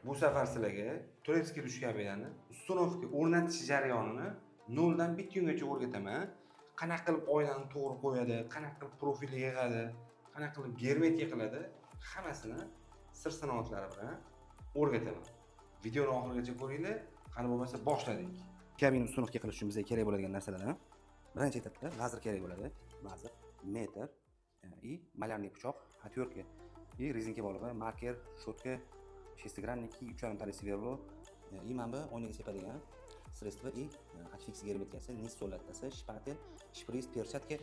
Bu safar sizlarga Turevskiy ruchkabiyani ustunovka o'rnatish jarayonini noldan bitta kungacha o'rgataman. Qanaqa qilib oynani to'g'ri qo'yadi, qanaqa qilib profilni yig'adi, qanaqa qilib germetika qiladi, hammasini sir sanoatlari bilan o'rgataman. Videoni oxirigacha ko'ringlar, qani bo'lmasa boshladik. Kabina ustunovka qilish uchun bizga kerak bo'ladigan narsalar: birinchi etapda lazer kerak bo'ladi. Lazer, metr, и малярный pichoq, отвертка, и rezinka bog'liqlar, marker, shotka, шестигранники, 3,5 свердло, и mana bu oynaga sepadigan средство, и отфикс герметикasi, низ so'latasi, shpatel, shpris, perchatka,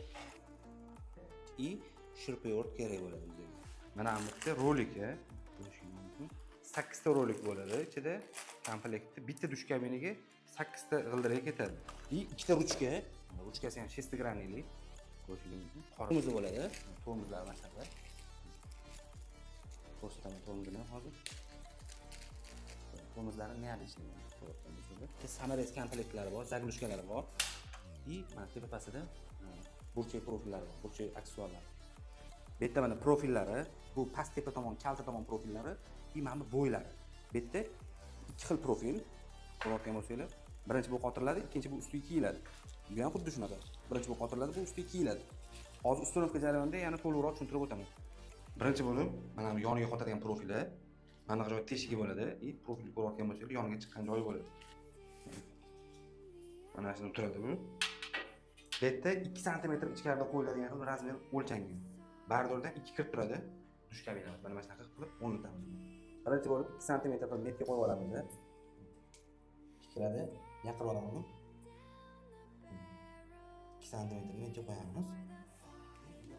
и shurpayo'rt kerak bo'ladi bizga. Mana bu yerda rolika, 8 ta rolik bo'ladi. Ichida komplektda bitta dush kabinaga 8 ta g'ildirak ketadi. И 2 ta ruchka, ruchkasi ham шестигранный, tormoz bo'ladi. Tormozlar masalan. Ko'rsataman tormozini hozir. Tormozlarni nima ishlaydi? Samares komplektlari bor, zaglushkalari bor. И mana tepa pastida burchak profillari bor, burchak aksessuarlari. Bu yerda mana profillari, bu past tepa tomon, kalta tomon profillari, и mana bu bo'ylari. Bu yerda ikki xil profil ko'rayotgan bo'lsanglar, birinchi bu qotiriladi, ikkinchi bu ustiga kiyiladi. Bu ham xuddi shunaqa. Birinchi bu qotiriladi, bu ustiga kiyiladi. Hozir ustunovka jarayonida yana to'liqroq tushuntirib o'taman. Birinchi bo'lib, mana bu yoniga qotadigan profili, mana bu joy teshigi bo'ladi, и profilni ko'rayotgan bo'lsanglar, yoniga chiqqan joyi bo'ladi. Mana shuni turadi bu. Bu yerda 2 sm ichkarida qo'yiladigan xil razmer o'lchangan. Bardordan 2 kirib turadi. Dush kabinasi. Mana shunaqa qilib o'rnatamiz. Birinchi bo'lib 2 sm metga qo'yib olamiz. Kiradi, yaqin olamiz. 2 sm metga qo'yamiz.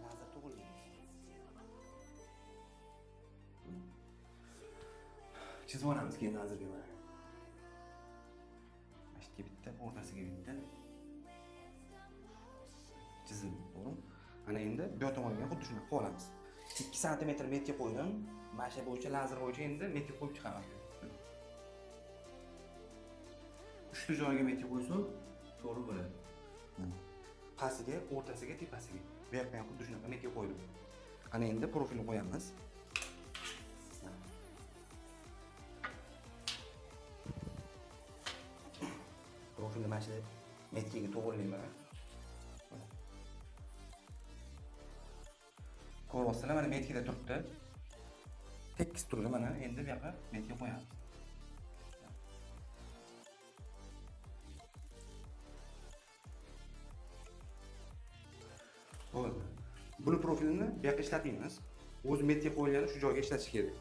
Lazer tug'iladi. Chizib olamiz keyin lazerga mana. Mashitga bitta, o'rtasiga bitta. Chizib qo'ydim. Ana endi bu tomonga xuddi shuni qo'yib olamiz. 2 sm metga qo'ydim. Masha bo'yicha lazer bo'yicha endi metga qo'yib chiqaman. Uchta joyga metga qo'ysak, to'g'ri bo'ladi. Pastiga, o'rtasiga, tepasiga. Bu yoqqa ham xuddi shunaqa metga qo'ydim. Ana endi profilni qo'yamiz. Profilni mana shu metkaga to'g'rilayman. Ko'ryapsizlar, mana metkada turibdi. Tekis turdi, mana endi bu yoqqa metga qo'yamiz. Bo'ldi. Buni profilini bu yoqqa ishlatmaymiz. O'z metga qo'yilgani shu joyga ishlatish kerak.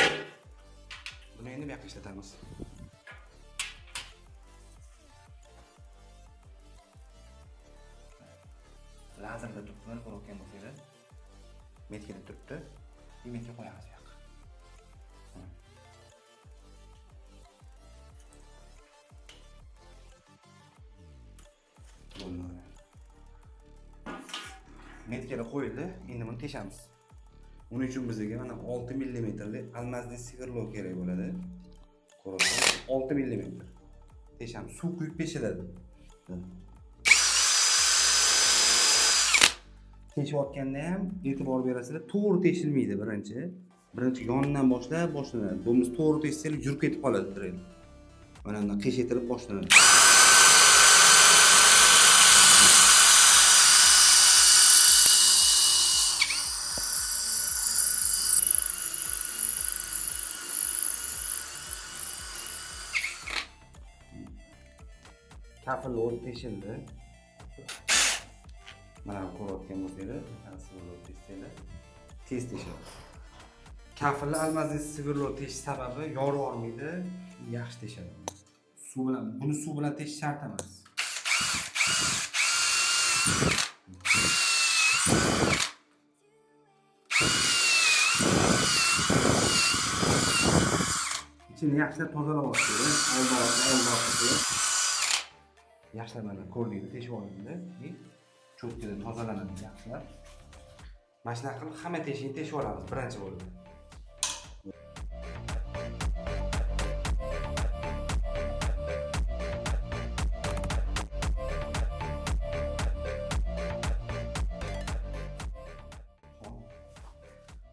Buni endi bu yoqqa ishlatamiz. Lazerda turibdi, ko'rayotgan bo'lsangiz. Metkada turibdi. Bu metga qo'yamiz bu yoqqa. Bo'ldi. Metkada qo'yildi. Endi buni teshamiz. Uning uchun bizga mana 6 mm almazli sverlo kerak bo'ladi. Ko'ryapsizmi? 6 mm. Teshamiz. Suv quyib peshiladi. Teshayotganda ham e'tibor berasizlar, to'g'ri teshilmaydi birinchi. Birinchi yondan boshlanadi. Bo'lmasa to'g'ri teshsangiz yurib ketib qoladi direkt. Mana bundan qiyshaytirib boshlanadi. Kafil o'zi teshildi. Mana ko'rayotgan bo'lsangiz, sverlo teshsanglar, tez teshadi. Kafilni almazli sverlo tesh sababi yorib olmaydi, yaxshi teshadi. Suv bilan, buni suv bilan tesh shart emas. Ichini yaxshilab tozalab olish kerak. Oldin qilib. Yaxshilab mana ko'rdingiz, teshib olindi. Cho'tkadan tozalanadi yaxshilab. Mana shunaqa qilib hamma teshikni teshib olamiz birinchi bo'lib.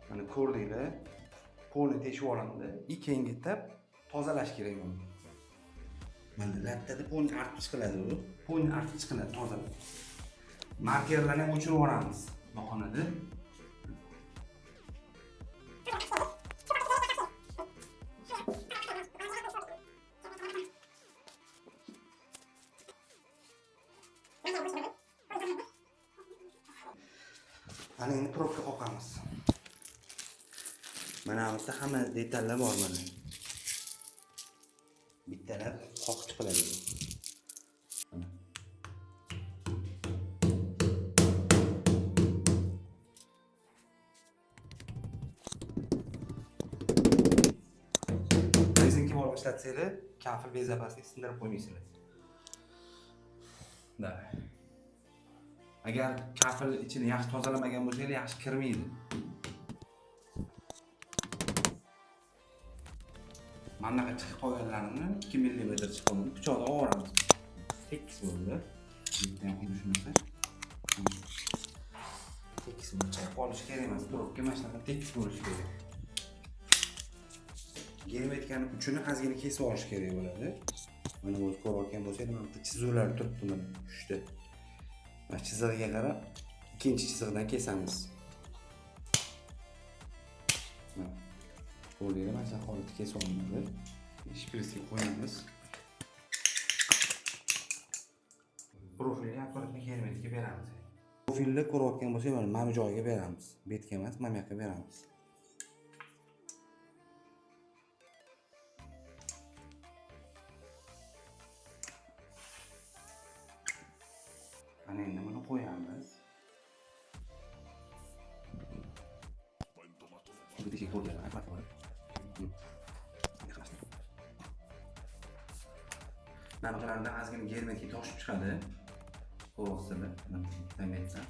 Mana ko'rdinglar, polni teshib olindi. Keyingi etap tozalash kerak uni. Mana lattada polni artib chiqiladi bu. Polni artib chiqiladi tozalab. Markerlarni ham o'chirib yuboramiz bahonada. Ana endi probka qoqamiz. Mana bizda hamma detallar bor mana. Bittalab qoqib chiqiladi. Mana. Rezinka bor ishlatsanglar, kafil bezapasini sindirib qo'ymaysizlar. Da. Agar kafil ichini yaxshi tozalamagan bo'lsangiz, yaxshi kirmaydi. Mana bunaqa chiqib qolganlarini 2 mm chiqqanini pichoqda olamiz. Tekis bo'ldi. Bitta ham xuddi shunday. Tekis bo'lsa qolish kerak emas. Turibga mana shunaqa tekis bo'lishi kerak. Germetgan uchini ozgina kesib olish kerak bo'ladi. Mana bu ko'rayotgan bo'lsangiz, mana bu chizuvlar turibdi mana 3 ta. Mana chizig'iga qarab ikkinchi chizig'idan kesamiz. Mana qo'lga mana shu holatda kesib olinadi. Shprisga qo'yamiz. Profilni akkuratni germetga beramiz. Profilni ko'rayotgan bo'lsangiz, mana bu joyga beramiz. Betga emas, mana bu yoqqa beramiz. Ana endi buni qo'yamiz. Bu teshik bo'lgan, akkurat bo'ladi. Mana bulardan ozgina germetga toshib chiqadi. Qo'rqsizlar, mana zametdan.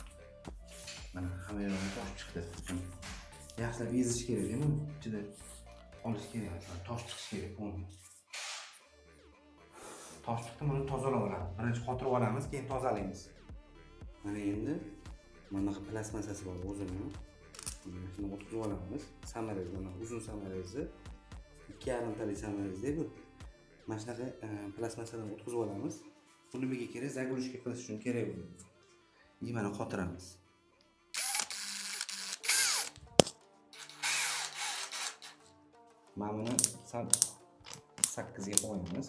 Mana hamma yoqdan toshib chiqdi. Yaxshilab ezish kerak-ku, ichida olish kerak, toshib chiqish kerak bu. Toshib chiqdi, buni tozalab olamiz. Birinchi qotirib olamiz, keyin tozalaymiz. Mana endi mana bu plastmasasi bor o'zini. Shuni o'tkazib olamiz. Samarasi mana uzun samarasi 2,5 talik samarasi bu. Mana shunaqa plastmasadan o'tkazib olamiz. Bu nimaga kerak? Zagrushka qilish uchun kerak bu. Mana qotiramiz. Mana buni 8 ga qo'yamiz.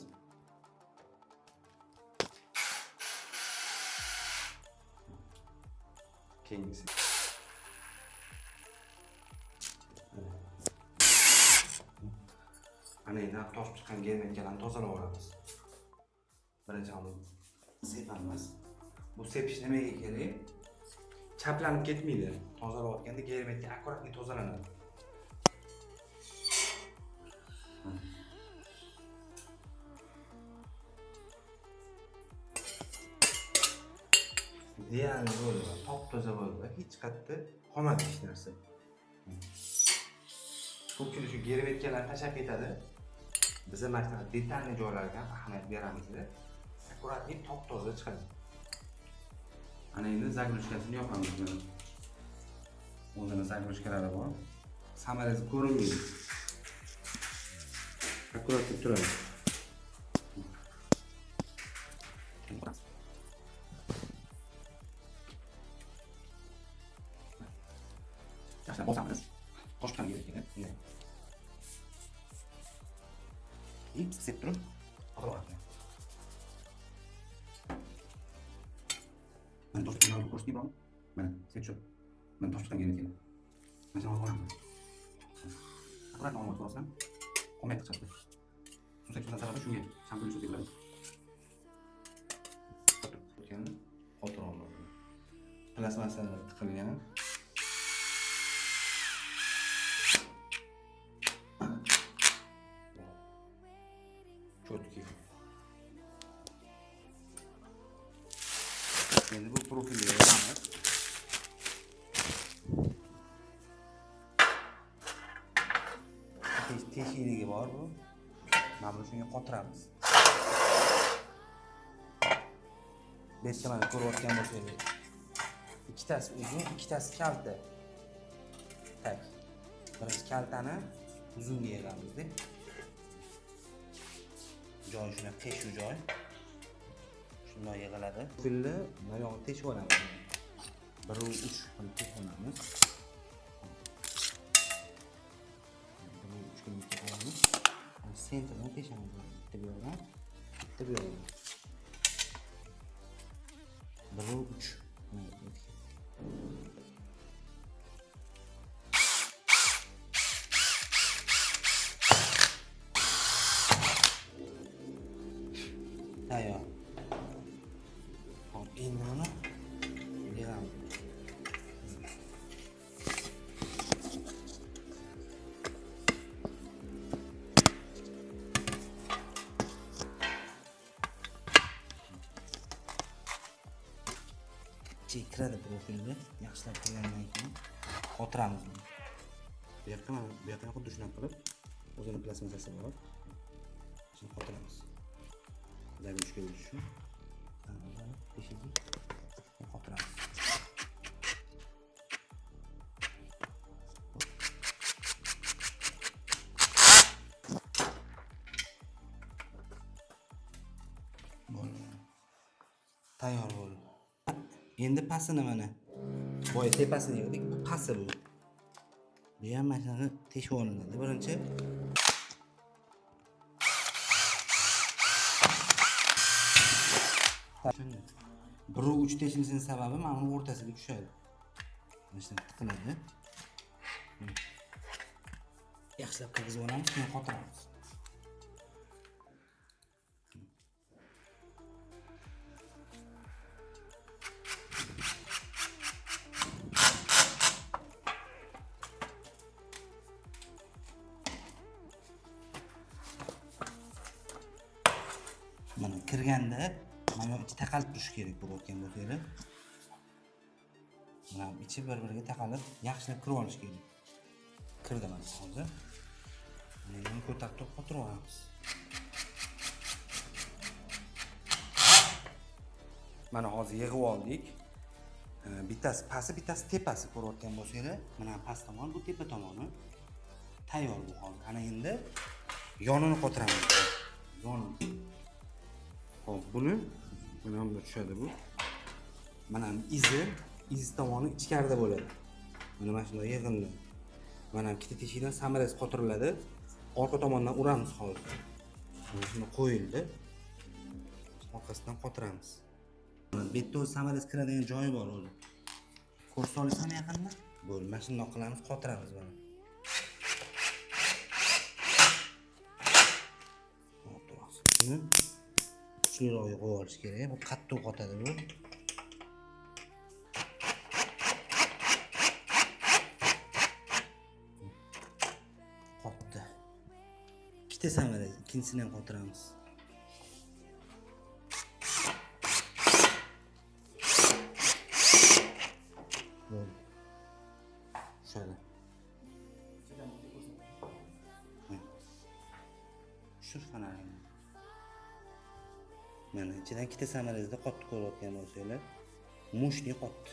Keyingisi. Ana endi toshib chiqqan germetkalarni tozalab olamiz. Birinchi uni sepamiz. Bu sepish nimaga kerak? Chaplanib ketmaydi. Tozalayotganda germetka akkuratli tozalanadi. Deyarli bo'ldi, top-toza bo'ldi. Hech qayerda qolmadi hech narsa. Ko'pchilik shu germetkalarni tashab ketadi. Biz mana shu detalli joylarga ahamiyat beramiz. Akkuratli top-toza chiqadi. Ana endi zagrushkasini yopamiz mana. O'zini zagrushkalari bor. Samarasi ko'rinmaydi. Akkuratli turadi. Yaxshilab bosamiz. Toshgan kerak edi. Ips sep turib, to'g'ri. Mana toshgan ko'rsatib beraman. Mana sep shu. Mana toshgan kerak. Mana shuni olamiz. Akkurat olib qo'ysam, qo'yib chiqadi. Shunday sababi shunga shampun surtiladi. Ekan qo'tir olmadim. Plastmasa tiqilgan. Четкий. Endi bu profilga beramiz. Teshikligi bor bu. Mana buni shunga qotiramiz. Betga mana ko'rayotgan bo'lsangiz, ikkitasi uzun, ikkitasi kalta. Tak. Birinchi kaltani uzunga yig'amiz deb. joy shuna qiyshuv joy. Shunday yig'iladi. Filni mana yo'q teshib olamiz. 1 3 qilib teshib olamiz. 1 3 qilib teshib olamiz. Sentrdan teshamiz. Bitta bu yoqdan, bitta bu yoqdan. 1 3 tayyor. Hop, endi buni yig'amiz. Kiradi profilni yaxshilab qilgandan keyin qotiramiz buni. Bu yoqqa xuddi shunaqa qilib o'zini plasmasasi bor. Shuni qotiramiz. Ular mushkul uchun. Teshikni qotiramiz. Bo'ldi. Tayyor bo'ldi. Endi pasini mana. Boya tepasini yig'dik, bu pasi bu. Bu ham mana shunaqa teshib olinadi. Birinchi 1 3 teshilishinin sababi mana buni o'rtasiga tushadi. Mana shunday tiqiladi. Yaxshilab kirgizib olamiz, keyin qotiramiz. Mana kirganda mana ichi taqalib turishi kerak bo'layotgan bo'lsa-da. Mana ichi bir-biriga taqalib, yaxshilab kirib olish kerak. Kirdi mana hozir. Endi ko'tarib qotirib olamiz. Mana hozir yig'ib oldik. Bittasi pasi, bittasi tepasi ko'rayotgan bo'lsangiz, mana past tomon, bu tepa tomoni tayyor bu hozir. Ana endi yonini qotiramiz. Yonini. Hop, buni mana bunda tushadi bu. Mana izi tomoni ichkarida bo'ladi. Mana shunday yig'iladi. Mana ikkita teshikdan samarasi qotiriladi. Orqa tomondan uramiz hozir. Mana shuni qo'yildi. Orqasidan qotiramiz. Mana bu yerda samarasi kiradigan joyi bor o'zi. Ko'rsat olasizmi yaqinda? Bo'ldi. Mana shunday qilamiz, qotiramiz mana. Hop, turasiz. Buni kuchliroq qo'yib olish kerak. Bu qattiq qotadi bu. Qotdi. Ikkita samara, ikkinchisini ham qotiramiz. Bo'ldi. Shunday. Shu fanarini. Mana ichidan ikkita samarasida qotib ko'rayotgan bo'lsanglar, mushni qotdi.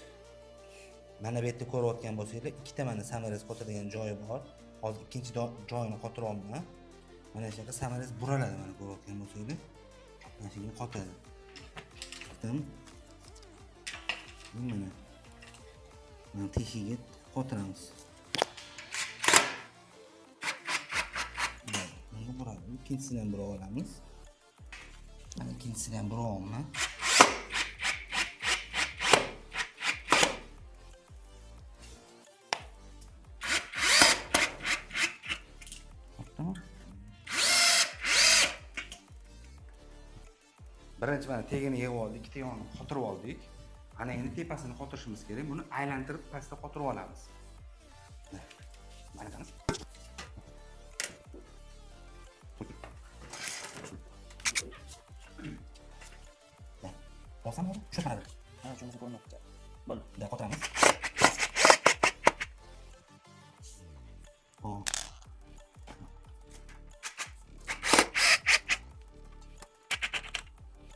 Mana bu yerda ko'rayotgan bo'lsanglar, ikkita mana samarasi qotadigan joyi bor. Hozir ikkinchi joyini qotiryapman. Mana shunaqa samarasi buraladi mana ko'rayotgan bo'lsanglar. Mana shunga qotadi. Qotdim. Mana. Mana teshigiga qotiramiz. Bunga buradi. Ikkinchisini ham burab olamiz. Mana ikkinchisini ham burayapman. Birinchi mana tegini yig'ib oldik, ikkita yonini qotirib oldik. Ana endi tepasini qotirishimiz kerak. Buni aylantirib pastga qotirib olamiz. Mana qani. Bosam shu qaradi. Ha, shunisi ko'rinmoqda. Bo'ldi. Bunday qotiramiz. Hop.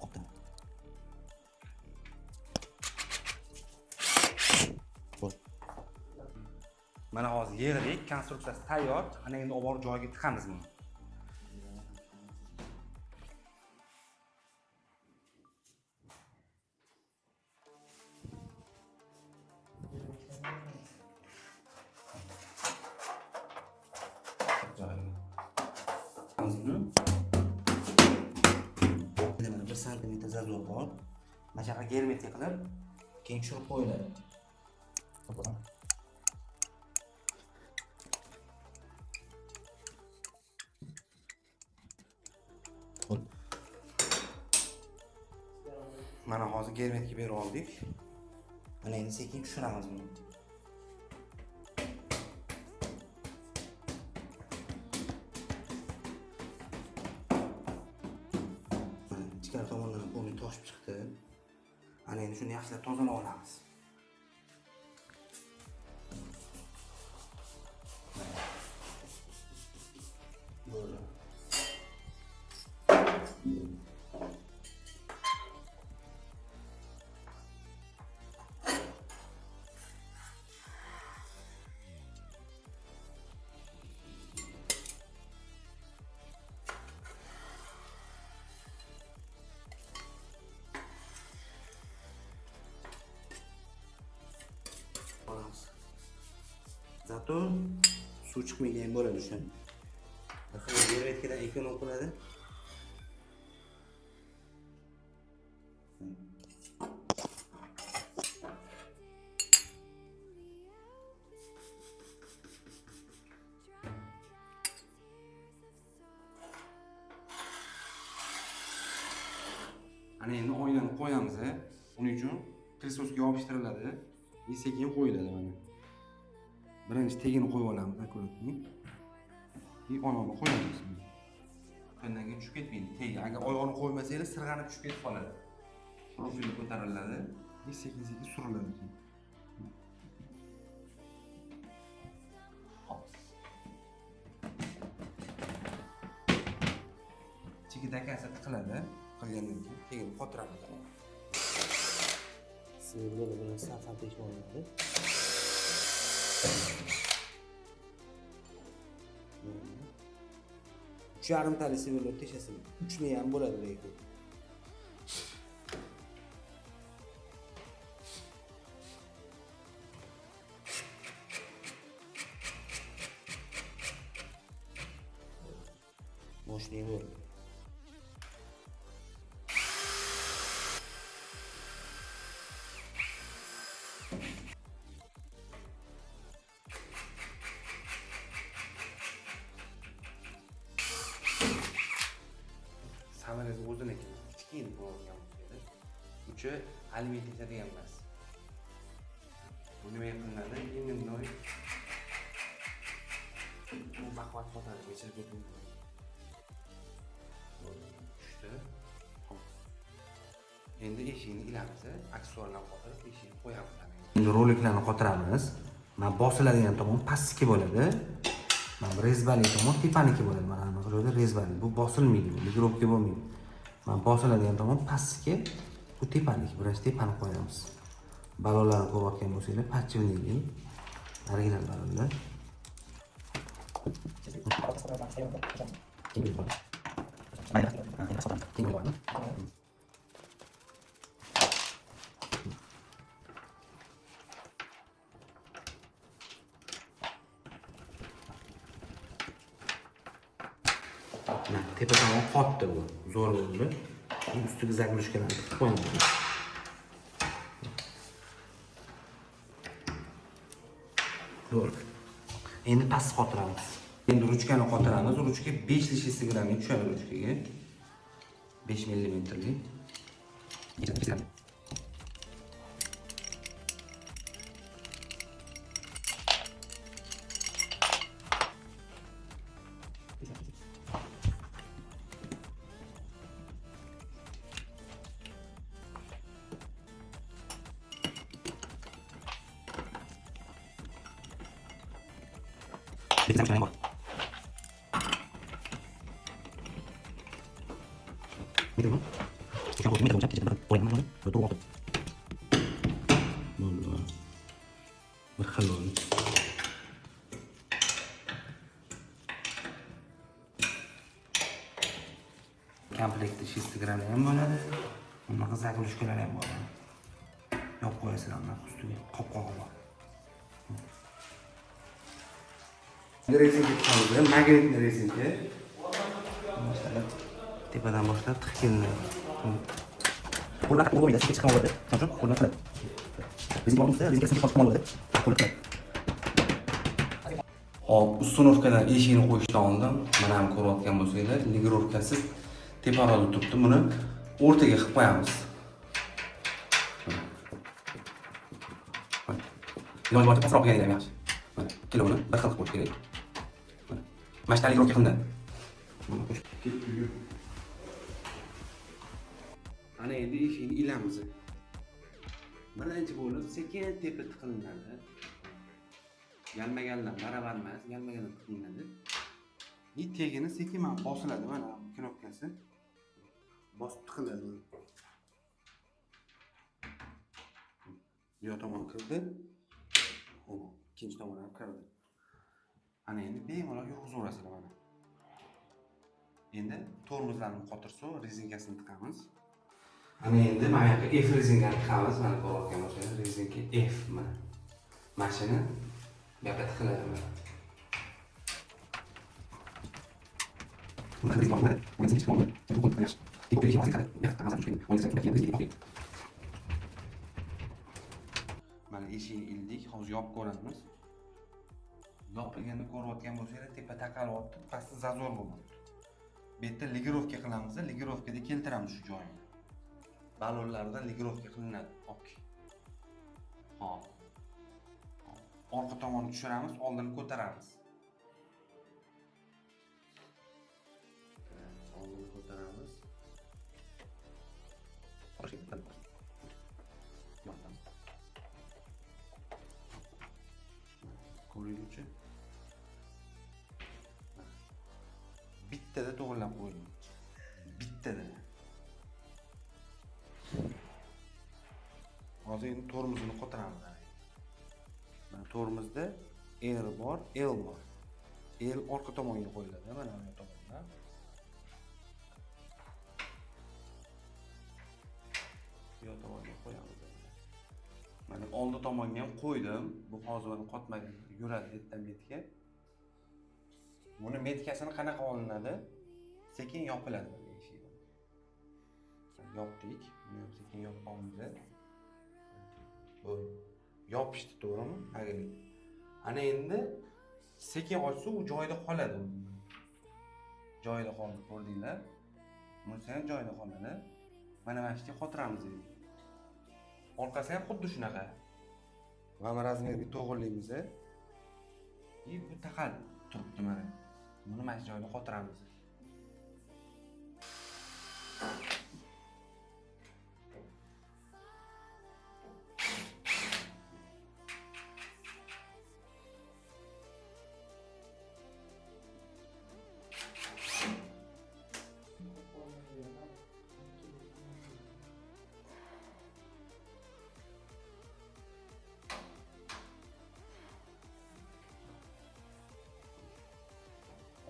Qotdim. Bo'ldi. Mana hozir yig'dik, konstruksiyasi tayyor. Ana endi olib borib joyiga tiqamiz buni. buni. Mana 1 santimetr zazor bor. Mana shunaqa germetik qilib keyin tushirib qo'yiladi. Mana hozir germetga berib oldik. Mana endi sekin tushiramiz buni. Mana ichkari tomondan qo'lni toshib chiqdi. Ana endi shuni yaxshilab tozalab olamiz. Böyle. Zato suv chiqmagan bo'ladi o'sha. Axir germetikadan ekonom qiladi. Ana endi oynani qo'yamiz. Uning uchun kresosga yopishtiriladi. Sekin qo'yiladi mana. Birinchi tegini qo'yib olamiz akkuratni. Oyog'ini qo'yamiz. Qandan keyin tushib ketmaydi. Tegi agar oyog'ini qo'ymasangiz sirg'anib tushib ketib qoladi. Profili ko'tariladi. Sekin-sekin suriladi. Chigidakasi tiqiladi. Qilgandan keyin tegini qotiramiz. Sizlar bilan safar tekshirib 3,5 tali severlar teshasini 3 ni ham bo'ladi lekin. Moshni bo'ladi. Samarasi o'ziniki kichkina bo'lgan bo'lsa, uchi alyumin teshadigan emas. Bu nima qilinadi? Yengilroq. Bu baqvat qotadi, kechirib ketmaydi. Tushdi. Endi eshikni ilamiz, aksesuarlarni qotirib eshikni qo'yamiz. Endi roliklarni qotiramiz. Mana bosiladigan tomon pastki bo'ladi. Mana rezbali tomon tepaniki bo'ladi. Mana bu joyda rezbali. Bu bosilmaydi, mikrovka bo'lmaydi. Mana bosiladigan tomon pastki, bu tepaniki. Birinchi tepani qo'yamiz. Balonlarni qo'yayotgan bo'lsangiz, patchivniki, original balonlar. Tepa tomon qotdi bu, zo'r bo'ldi. Ustiga zagrushkalarni qo'yamiz. Zo'r. Endi past qotiramiz. Endi ruchkani qotiramiz. Ruchka 5 lishisi grammi tushadi ruchkaga. 5 millimetrlik. Kita bisa nembak. Gitu kan? Kita mau minta jadi tempat poin mana? Betul waktu. Boleh. Berkalon. Komplekti shestigralar ham bo'ladi. Bunaqa zagrushkalar ham bor. Yopib qo'yasizlar ustiga qopqog'i bor. Rezinka chiqamiz, magnitli rezinka. boshlab, tepadan boshlab tiqib kelinadi. Qo'ldan qilib bo'lmaydi, sekin chiqib oladi. Shuning uchun qo'ldan qiladi. Bizning oldimizda bizga sinchi qolib qoladi. Qo'ldan qiladi. Hop, ustunovkadan eshikni qo'yishdan oldin, mana ham ko'rayotgan bo'lsanglar, ligirovkasi teparoqda turibdi. Buni o'rtaga qilib qo'yamiz. Iloji boricha pastroq qilganingiz ham yaxshi. Mana, kelo buni bir xil qilib qo'yish kerak. Mana, mashina ligirovka qilinadi. Ana endi eshikni ilamiz. Birinchi bo'lib sekin tepa tiqilinadi. Yanmaganlar baravar emas, yanmaganlar tiqilinadi. И tegini sekin bosiladi, mana knopkasi. Bosib tiqiladi. Yo tomon kirdi. Ana, ikkinchi tomon ham kirdi. Ana endi bemalol yurg'izaverasizlar mana. Endi tormozlarni qotirsa, rezinkasini tiqamiz. Ana endi mana yoqqa F rezinkani tiqamiz, mana ko'rayotgan bo'lsangiz, rezinka F mana. Mashina bu yoqqa tiqiladi mana. Mana eshikni ildik, hozir yopib ko'ramiz. Yopilganini ko'rayotgan bo'lsangiz, tepa taqalyapti, pastda zazor bo'lyapti. Bu yerda ligirovka qilamiz, ligirovkada keltiramiz shu joyini. Balonlardan ligirovka qilinadi. Okey. Hop. Orqa tomonni tushiramiz, oldini ko'taramiz. Oldini ko'taramiz. Ko'ringchi. Bittada to'g'rilab qo'ydim. Bittada. Hozir endi tormozni qotiramiz. Mana tormozda R bor, L bor. L orqa tomonga qo'yiladi, mana bu tomondan. Bu tomonga qo'yamiz. Mana oldi tomonga ham qo'ydim. Bu hozir buni qotmagan yuradi yerdan betga. Buni metkasini qanaqa olinadi? Sekin yopiladi bu eshik. Yopdik. Buni sekin yopib olamiz. Bu yopishdi, to'g'rimi? Agalik. Ana endi sekin ochsa u joyida qoladi. Joyida qoldi, ko'rdinglar? Bunisi ham joyida qoladi. Mana mana shu yerga qotiramiz endi. Orqasi ham xuddi shunaqa. Mana razmerga to'g'rilaymiz. Bu taqal turibdi mana. Buni mana shu joyga qotiramiz.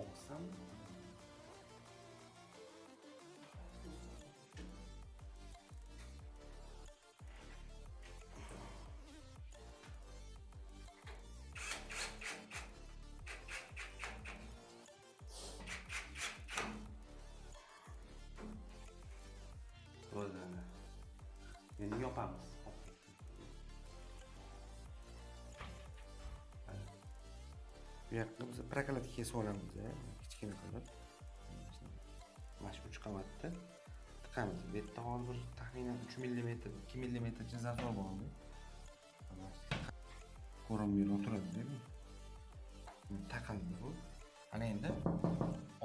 Awesome. Bo'ldi. Endi yopamiz. Bu yoqqa biz prokalatga kesib olamiz, kichkina qilib. Mana shu 3 qavatda tiqamiz. Bu yerda hozir taxminan 3 mm, 2 mm zazor bo'ladi. Ko'rinmay o'tiradi-ku. Taqildi bu. Ana endi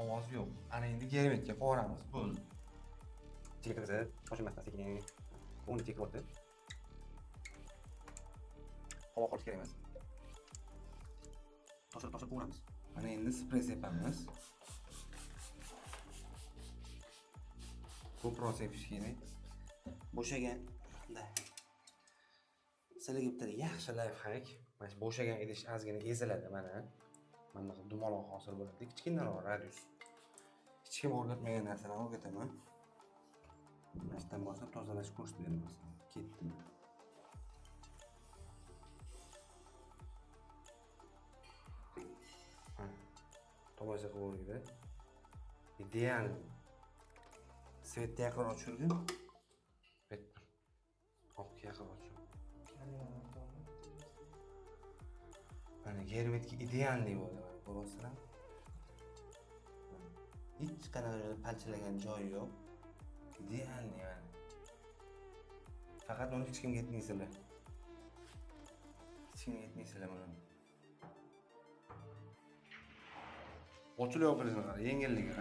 ovoz yo'q. Ana endi germetga qo'yamiz. Bo'ldi. Chekirsa, shoshilmasdan sekin. Uni chekyapti. Havo qolish kerak emas. Toshib qo'yamiz. Mana endi spray sepamiz. Ko'proq sepish kerak. Bo'shagan. Sizlarga bitta yaxshi life hack. Mana shu bo'shagan idish ozgina eziladi mana. Mana bu dumaloq hosil bo'ladi. Kichkinaroq radius. Hech kim o'rgatmagan narsalarni o'rgataman. Mana shundan boshlab tozalash kursini beraman. Ketdim. Tomosha qilib o'rgida. idealniy. Svetni yaqin ochirgin. Bitta. Oqqa yaqin ochir. Mana germetka idealniy bo'ldi, mana ko'ryapsizlar. Hech qanaqa palchilagan joyi yo'q. Idealniy yani. Faqat uni hech kimga aytmaysizlar. Hech kimga aytmaysizlar buni. Ochilib yopilishini qara, yengilligi.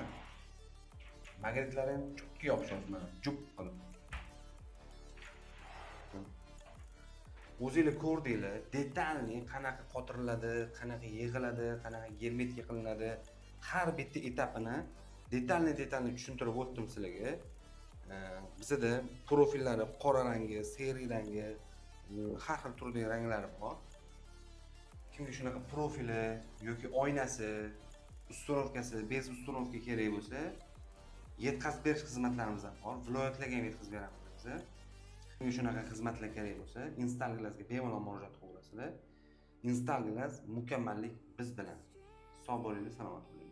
Magnetlari ham chukka yopishyapti mana, juk qilib. O'zinglar ko'rdinglar, detalniy qanaqa qotiriladi, qanaqa yig'iladi, qanaqa germetika qilinadi, har bitta etapini detalniy tushuntirib o'tdim sizlarga. Bizda profillari qora rangi, sariy rangi, har xil turdagi ranglari bor. Kimga shunaqa profili yoki oynasi, ustunovkasi, bez ustunovka kerak bo'lsa, yetkazib berish xizmatlarimiz ham bor. Viloyatlarga ham yetkazib beramiz biz. Kimga shunaqa xizmatlar kerak bo'lsa, Install Glassga bemalol murojaat qilasizlar. Install Glass mukammallik biz bilan. Sog' bo'linglar, salomat bo'ling.